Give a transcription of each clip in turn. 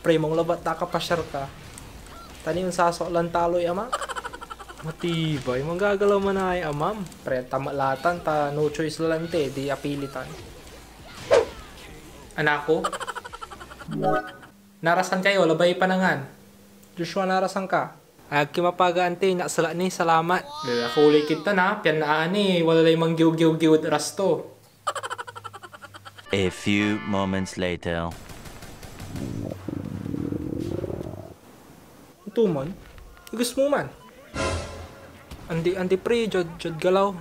Pre, mong labat nakapasyar ka. Tani yung sasoklan taloy ama. Matibay, manggagalaw man ay amam. Pre, tamalatan ta no choice lalante, di apilitan. Anako? Narasan kayo, labay panangan. Joshua, narasan ka? Ag kimapaga ante, nakasala ni, salamat. Ako ulit kita na, piyan na ani, wala lay mang giw-giw-giw rasto. A few moments later. Ito man, igus mo man. Andi pre, jod galaw.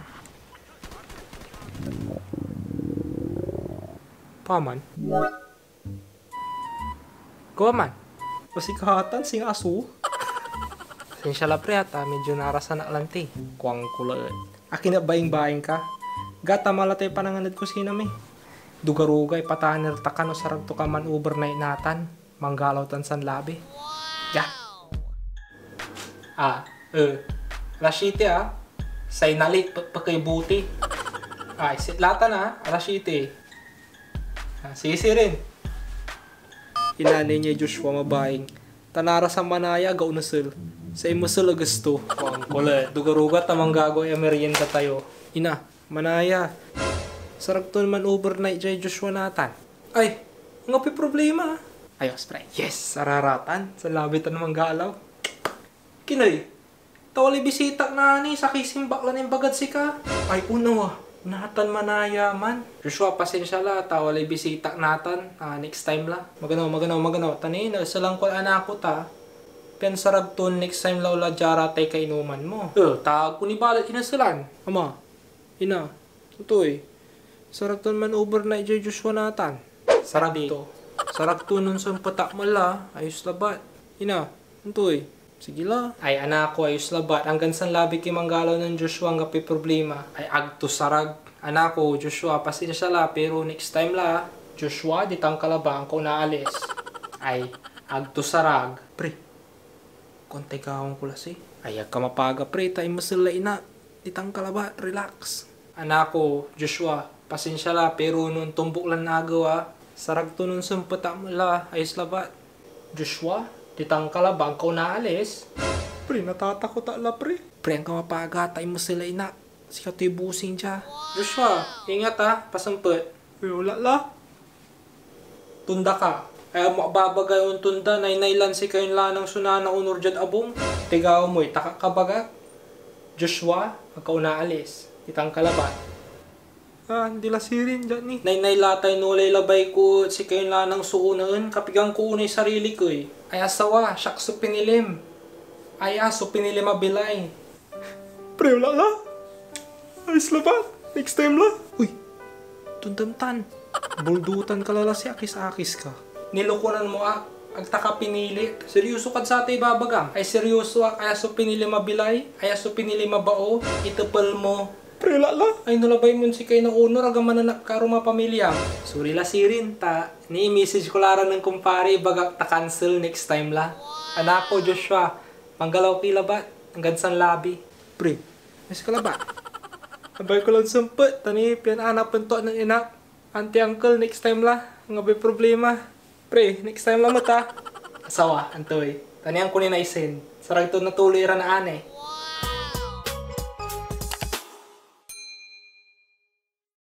Paman. Gawa man. Pasikahatan sing asu. Sinsya la pre ata, medyo narasan na lanti. Kuwang kulaan. Akin na baing-baing ka. Gata malatay pananganad ko sinami. Dugarugay patahanir takan o sarag to ka man overnight natan. Manggalaw tan san labi. Ya. Rashite Say nalit pagkay buti. Sitlatan Rashite. Sisi rin. Inanay niya Joshua mabaing. Tanara sa manaya gaunasil. Sa imusil agasto. Kuwang kulaan. Dugarugat tamang gago ay merienda tayo. Ina, manaya. Sarag to naman overnight jay Joshua natan. Ay, nga pi problema. Ayos pre. Yes, sararatan. Sa labitan naman galaw. Kinay, tawali bisita na ni sa kisimbak lang yung bagad si ka. Ay, unaw natan manaya man. Joshua, pasensya la, tawali bisita natan. Next time la. Maganaw. Tani, nasa lang ko anak ko ta. Pen sarag to next time la ula jara tay kainuman mo. Tawag ko ni balat inasilan. Ama, ina, tutoy. Sarag to man overnight jay Joshua natan. Sarag to. Sarag to nun sa patak mala. Ayos labat. Ina, tutoy. Sige la. Ay anak ko ayos labat. Hanggang sa labi kay manggalaw ng Joshua ang kapi problema. Ay agto sarag. Anak ko, Joshua, pasensya la. Pero next time la, Joshua, ditang kalabang ko naalis. Ay, agto sarag. Pre, kontay kahong ko lasi. Ay, ag ka mapaga pre. Tayo masila ina. Ditang kalaba, relax. Anak ko, Joshua, pasensya la. Pero nung tumbok lang nagawa, sarag to nung sumpata mo la. Ayos labat. Joshua, ditang kalabang ko naalis. Pre, natatakot ala pre. Pre, ang kamapaga, tayo mo sila ina. Sika to'y busing siya. Joshua, ingat pasampet. Wala la. Tunda ka. Ay makababagay yung tunda, nainailan si kayong lanang sunana unor dyan abong. Tigaw mo'y takakabaga. Joshua, magkao naalis. Ditang kalabat. Hindi la sirin dyan ni. Nainailatay nulay labay ko si kayong lanang suunaan. Kapigang ko unay sarili ko eh. Ay asawa, siyak so pinilim. Ay aso pinilim mabilay. Pre, wala la. Ayos labat. Next time la. Uy, tundamtan. Buldutan ka lala si akis-akis ka. Nilukunan mo agtaka pinili. Seryoso kad sa atay babagam. Ay seryoso ay aso pinili mabilay. Ay aso pinili mabao. Itapal mo. Pre, lala. Ay nulabay mo si kayo ng unor. Agaman na karo mapamilya. Sorry la sirin ta. Ni-message ko lara ng kumpare. Baga ta cancel next time la. Anak ko Joshua. Panggalaw kila ba? Hanggang san labi. Pre, mas kala ba? Abay ko lang sampet. Tani, pinanapan to ng inak. Auntie, uncle, next time la. Nga may problema. Pre, next time lang mo ta. Asawa, antoy. Tani ang kunin na isen. Sarag to natuloy ra na ane.